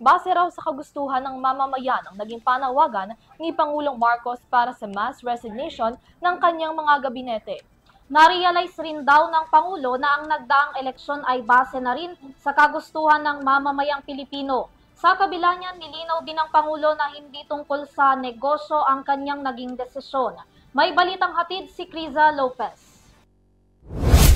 Base raw sa kagustuhan ng mamamayan ang naging panawagan ni Pangulong Marcos para sa mass resignation ng kanyang mga gabinete. Narealize rin daw ng Pangulo na ang nagdaang eleksyon ay base na rin sa kagustuhan ng mamamayang Pilipino. Sa kabila niyan, nilinaw din ng Pangulo na hindi tungkol sa negosyo ang kanyang naging desisyon. May balitang hatid si Criza Lopez.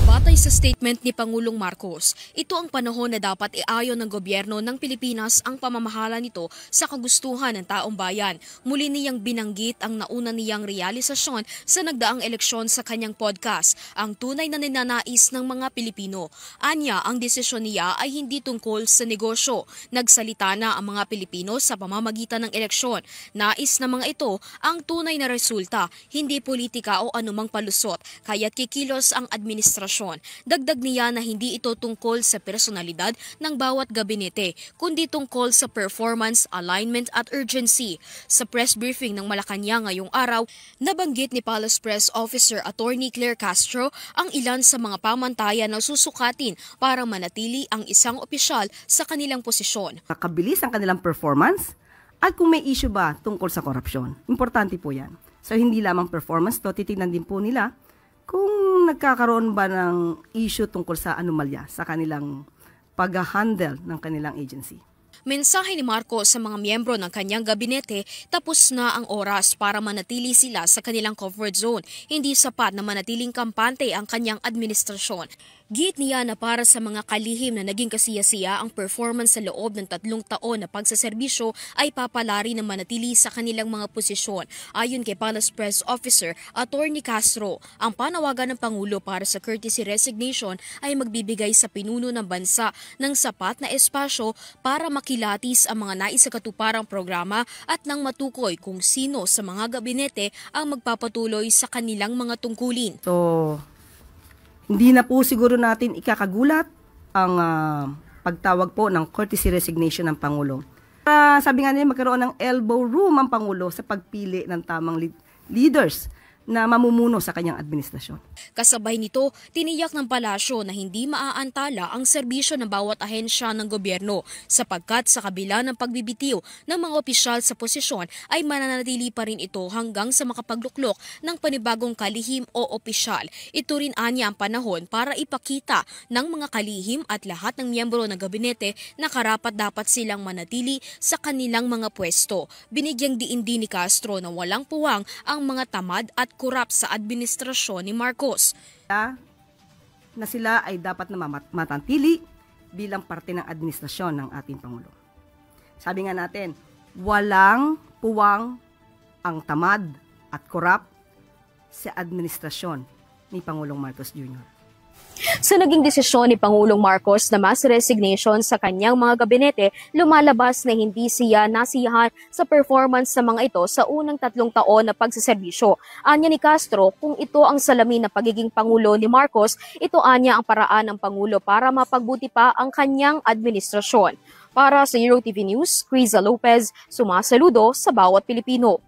Batay sa statement ni Pangulong Marcos, ito ang panahon na dapat iayon ng gobyerno ng Pilipinas ang pamamahala nito sa kagustuhan ng taong bayan. Muli niyang binanggit ang nauna niyang realisasyon sa nagdaang eleksyon sa kanyang podcast, ang tunay na ninanais ng mga Pilipino. Anya, ang desisyon niya ay hindi tungkol sa negosyo. Nagsalita na ang mga Pilipino sa pamamagitan ng eleksyon. Nais na mga ito ang tunay na resulta, hindi politika o anumang palusot, kaya't kikilos ang administrasyon. Dagdag niya na hindi ito tungkol sa personalidad ng bawat gabinete, kundi tungkol sa performance, alignment at urgency. Sa press briefing ng Malacanang ngayong araw, nabanggit ni Palace Press Officer Attorney Claire Castro ang ilan sa mga pamantayan na susukatin para manatili ang isang opisyal sa kanilang posisyon. Kakabilis ang kanilang performance at kung may issue ba tungkol sa korupsyon. Importante po yan. So hindi lamang performance, titignan din po nila kung nagkakaroon ba ng issue tungkol sa anomalya sa kanilang pag-handle ng kanilang agency. Mensahe ni Marcos sa mga miyembro ng kanyang gabinete, tapos na ang oras para manatili sila sa kanilang comfort zone. Hindi sapat na manatiling kampante ang kanyang administrasyon. Giit niya na para sa mga kalihim na naging kasiyasiya ang performance sa loob ng 3 taon na pagsaserbisyo ay papalari na manatili sa kanilang mga posisyon. Ayon kay Palace Press Officer Attorney Castro, ang panawagan ng Pangulo para sa courtesy resignation ay magbibigay sa pinuno ng bansa ng sapat na espasyo para makilatis ang mga naisakatuparang programa at nang matukoy kung sino sa mga gabinete ang magpapatuloy sa kanilang mga tungkulin. So, hindi na po siguro natin ikakagulat ang pagtawag po ng courtesy resignation ng Pangulo. Sabi nga nila magkaroon ng elbow room ang Pangulo sa pagpili ng tamang leaders na mamumuno sa kanyang administrasyon. Kasabay nito, tiniyak ng palasyo na hindi maaantala ang serbisyo ng bawat ahensya ng gobyerno sapagkat sa kabila ng pagbibitiw ng mga opisyal sa posisyon ay mananatili pa rin ito hanggang sa makapagluklok ng panibagong kalihim o opisyal. Ito rin anya ang panahon para ipakita ng mga kalihim at lahat ng miyembro ng gabinete na karapat-dapat silang manatili sa kanilang mga pwesto. Binigyang diin din ni Castro na walang puwang ang mga tamad at kurap sa administrasyon ni Marcos. Na sila ay dapat na matantili bilang parte ng administrasyon ng ating Pangulo. Sabi nga natin, walang puwang ang tamad at kurap sa administrasyon ni Pangulong Marcos Jr. Sa naging desisyon ni Pangulong Marcos na mass resignation sa kanyang mga gabinete, lumalabas na hindi siya nasiyahan sa performance sa mga ito sa unang 3 taon na pagsaserbisyo. Anya ni Castro, kung ito ang salamin na pagiging Pangulo ni Marcos, ito anya ang paraan ng Pangulo para mapagbuti pa ang kanyang administrasyon. Para sa EuroTV News, Criza Lopez, sumasaludo sa bawat Pilipino.